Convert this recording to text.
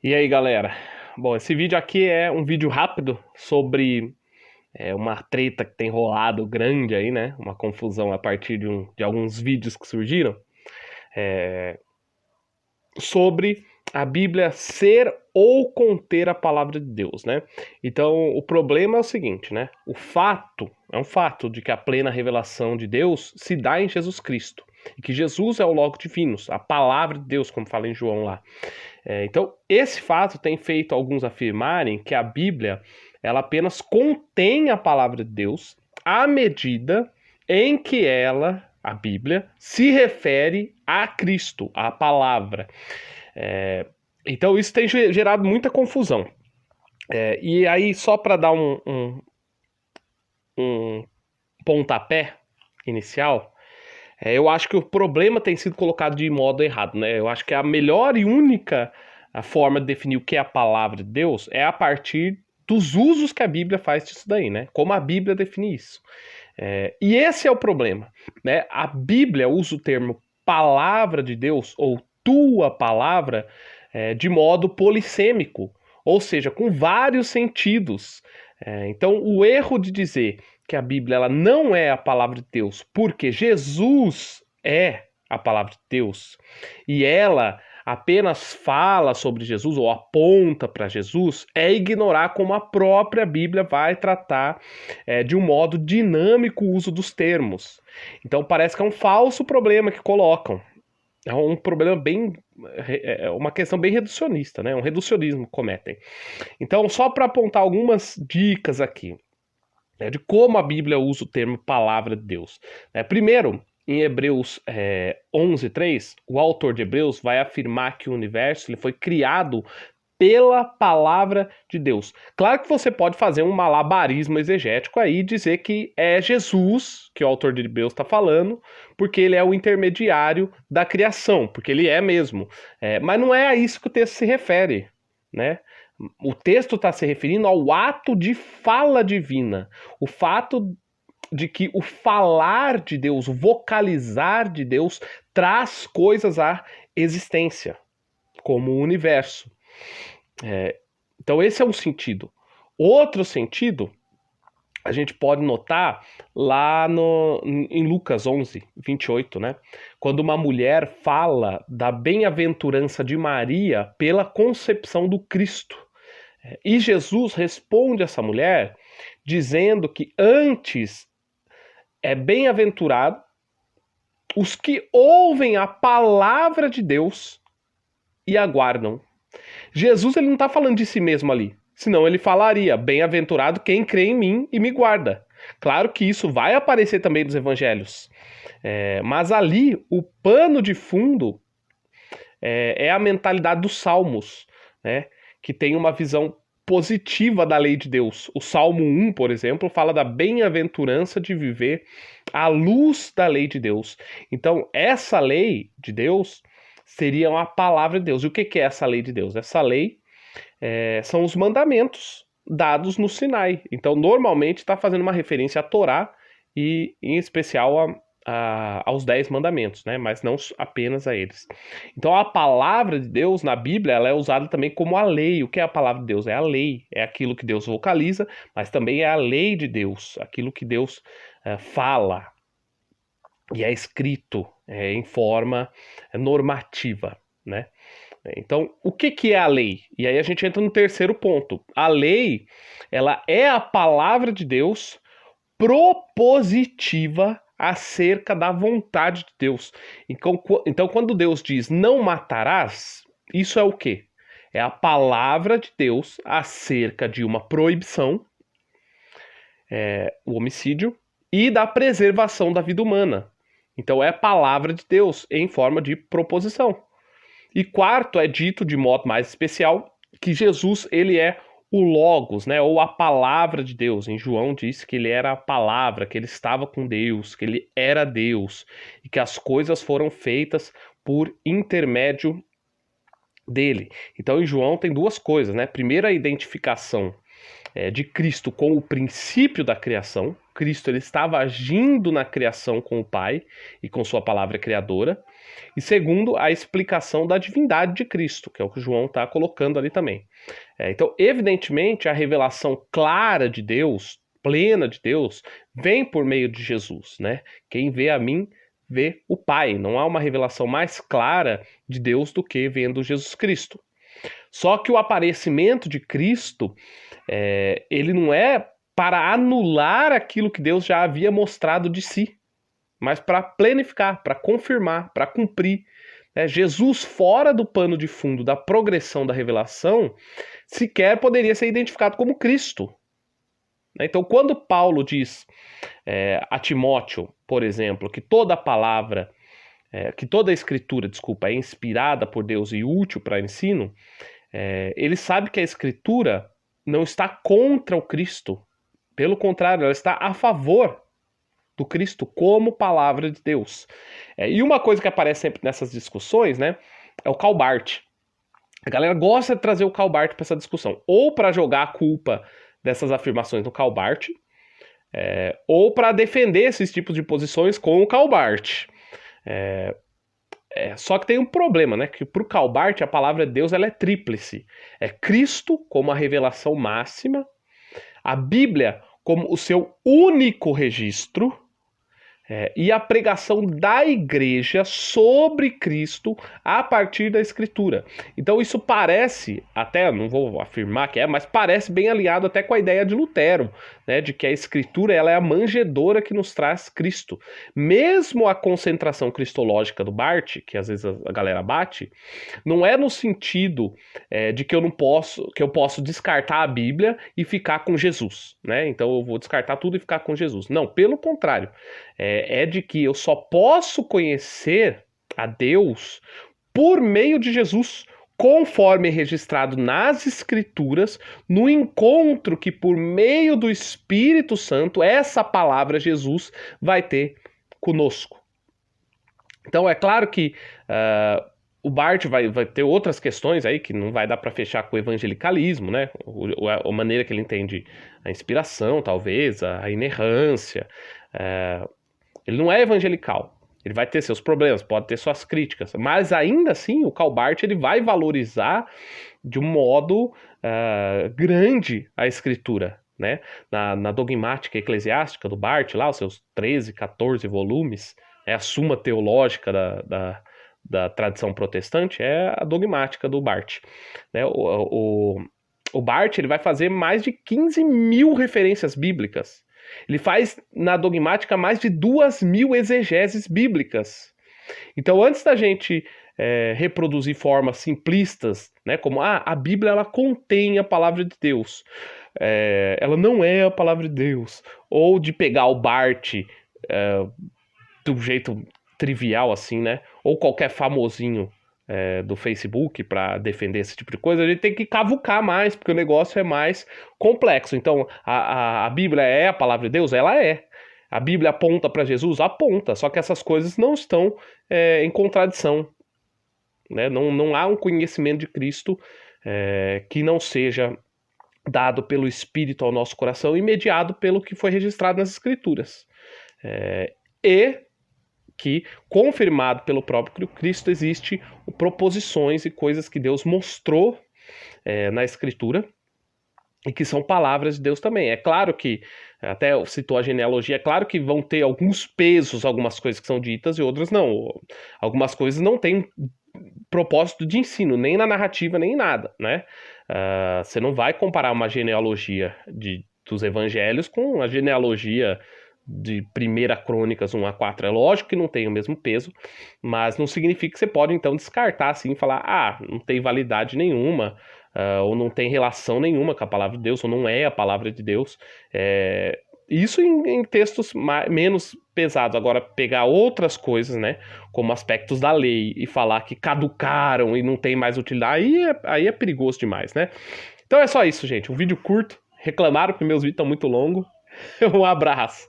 E aí, galera? Bom, esse vídeo aqui é um vídeo rápido sobre uma treta que tem rolado grande aí, né? Uma confusão a partir de alguns vídeos que surgiram sobre a Bíblia ser ou conter a palavra de Deus, né? Então, o problema é o seguinte, né? É um fato de que a plena revelação de Deus se dá em Jesus Cristo. E que Jesus é o Logo Divinus, a palavra de Deus, como fala em João lá. Então, esse fato tem feito alguns afirmarem que a Bíblia ela apenas contém a palavra de Deus à medida em que ela, a Bíblia, se refere a Cristo, a palavra. Então, isso tem gerado muita confusão. E aí, só para dar um pontapé inicial, eu acho que o problema tem sido colocado de modo errado, né? Eu acho que a melhor e única forma de definir o que é a palavra de Deus é a partir dos usos que a Bíblia faz disso daí, né? Como a Bíblia define isso. E esse é o problema, né? A Bíblia usa o termo palavra de Deus ou tua palavra de modo polissêmico, ou seja, com vários sentidos. Então, o erro de dizer que a Bíblia ela não é a palavra de Deus, porque Jesus é a palavra de Deus, e ela apenas fala sobre Jesus ou aponta para Jesus, é ignorar como a própria Bíblia vai tratar de um modo dinâmico o uso dos termos. Então parece que é um falso problema que colocam. É um problema bem. É uma questão bem reducionista, né? Um reducionismo que cometem. Então, só para apontar algumas dicas aqui de como a Bíblia usa o termo palavra de Deus. Primeiro, em Hebreus 11:3, o autor de Hebreus vai afirmar que o universo ele foi criado pela palavra de Deus. Claro que você pode fazer um malabarismo exegético aí e dizer que é Jesus que o autor de Hebreus está falando, porque ele é o intermediário da criação, porque ele é mesmo. Mas não é a isso que o texto se refere, né? O texto está se referindo ao ato de fala divina, o fato de que o falar de Deus, o vocalizar de Deus, traz coisas à existência, como o universo. Então, esse é um sentido. Outro sentido, a gente pode notar lá em Lucas 11:28, né? Quando uma mulher fala da bem-aventurança de Maria pela concepção do Cristo. E Jesus responde a essa mulher dizendo que antes é bem-aventurado os que ouvem a palavra de Deus e aguardam. Jesus ele não está falando de si mesmo ali, senão ele falaria: bem-aventurado quem crê em mim e me guarda. Claro que isso vai aparecer também nos evangelhos, mas ali o pano de fundo é a mentalidade dos salmos, né? Que tem uma visão positiva da lei de Deus. O Salmo 1, por exemplo, fala da bem-aventurança de viver à luz da lei de Deus. Então, essa lei de Deus seria a palavra de Deus. E o que é essa lei de Deus? Essa lei são os mandamentos dados no Sinai. Então, normalmente está fazendo uma referência à Torá e, em especial, aos 10 mandamentos, né? Mas não apenas a eles. Então, a palavra de Deus na Bíblia ela é usada também como a lei. O que é a palavra de Deus? É a lei, é aquilo que Deus vocaliza, mas também é a lei de Deus, aquilo que Deus fala e é escrito em forma normativa, né? Então, o que é a lei? E aí a gente entra no terceiro ponto. A lei, ela é a palavra de Deus propositiva acerca da vontade de Deus. Então, quando Deus diz não matarás, isso é o quê? É a palavra de Deus acerca de uma proibição, o homicídio, e da preservação da vida humana. Então, é a palavra de Deus em forma de proposição. E quarto, é dito de modo mais especial que Jesus ele é o Logos, né, ou a palavra de Deus. Em João diz que ele era a palavra, que ele estava com Deus, que ele era Deus e que as coisas foram feitas por intermédio dele. Então em João tem duas coisas, né? Primeiro a identificação de Cristo com o princípio da criação. Cristo ele estava agindo na criação com o Pai e com sua palavra criadora. E segundo, a explicação da divindade de Cristo, que é o que o João está colocando ali também. Então, evidentemente, a revelação clara de Deus, plena de Deus, vem por meio de Jesus, né? Quem vê a mim, vê o Pai. Não há uma revelação mais clara de Deus do que vendo Jesus Cristo. Só que o aparecimento de Cristo, ele não é para anular aquilo que Deus já havia mostrado de si, mas para planificar, para confirmar, para cumprir. Jesus, fora do pano de fundo da progressão da revelação, sequer poderia ser identificado como Cristo. Então, quando Paulo diz a Timóteo, por exemplo, que toda a palavra, que toda a escritura, é inspirada por Deus e útil para ensino, ele sabe que a escritura não está contra o Cristo. Pelo contrário, ela está a favor do Cristo como palavra de Deus. E uma coisa que aparece sempre nessas discussões, né, é o Calbart. A galera gosta de trazer o Calbart para essa discussão, ou para jogar a culpa dessas afirmações no Calbart, ou para defender esses tipos de posições com o Calbart. Só que tem um problema, né? Que para o Calbart a palavra de Deus ela é tríplice. É Cristo como a revelação máxima, a Bíblia como o seu único registro, e a pregação da igreja sobre Cristo a partir da Escritura. Então isso parece, até não vou afirmar que mas parece bem alinhado até com a ideia de Lutero, né, de que a Escritura ela é a manjedoura que nos traz Cristo. Mesmo a concentração cristológica do Barth, que às vezes a galera bate, não é no sentido de que eu posso descartar a Bíblia e ficar com Jesus, né? Então eu vou descartar tudo e ficar com Jesus. Não, pelo contrário. É de que eu só posso conhecer a Deus por meio de Jesus, conforme registrado nas Escrituras, no encontro que por meio do Espírito Santo, essa palavra Jesus vai ter conosco. Então é claro que o Barth vai ter outras questões aí que não vai dar para fechar com o evangelicalismo, né? A maneira que ele entende a inspiração, talvez, a inerrância. Ele não é evangelical, ele vai ter seus problemas, pode ter suas críticas, mas ainda assim o Calbart ele vai valorizar de um modo grande a Escritura, né? Na dogmática eclesiástica do Barth, lá os seus 13, 14 volumes, a suma teológica da tradição protestante é a dogmática do Barth, né? O Barth ele vai fazer mais de 15 mil referências bíblicas. Ele faz na dogmática mais de 2.000 exegeses bíblicas. Então, antes da gente reproduzir formas simplistas, né, como a Bíblia ela contém a palavra de Deus, ela não é a palavra de Deus, ou de pegar o Barth do jeito trivial assim, né, ou qualquer famosinho do Facebook para defender esse tipo de coisa, a gente tem que cavucar mais, porque o negócio é mais complexo. Então, a Bíblia é a palavra de Deus? Ela é. A Bíblia aponta para Jesus? Aponta. Só que essas coisas não estão em contradição. Né? Não há um conhecimento de Cristo que não seja dado pelo Espírito ao nosso coração e mediado pelo que foi registrado nas Escrituras. E que, confirmado pelo próprio Cristo, existe proposições e coisas que Deus mostrou na Escritura e que são palavras de Deus também. É claro que, até citou a genealogia, é claro que vão ter alguns pesos, algumas coisas que são ditas e outras não. Algumas coisas não têm propósito de ensino, nem na narrativa, nem em nada, né? Você não vai comparar uma genealogia dos evangelhos com a genealogia de 1 Crônicas 1-4, é lógico que não tem o mesmo peso, mas não significa que você pode então descartar assim e falar, não tem validade nenhuma, ou não tem relação nenhuma com a palavra de Deus, ou não é a palavra de Deus. Isso em textos menos pesados. Agora, pegar outras coisas, né, como aspectos da lei, e falar que caducaram e não tem mais utilidade, aí é perigoso demais, né? Então é só isso, gente. Um vídeo curto. Reclamaram que meus vídeos estão muito longos. Um abraço.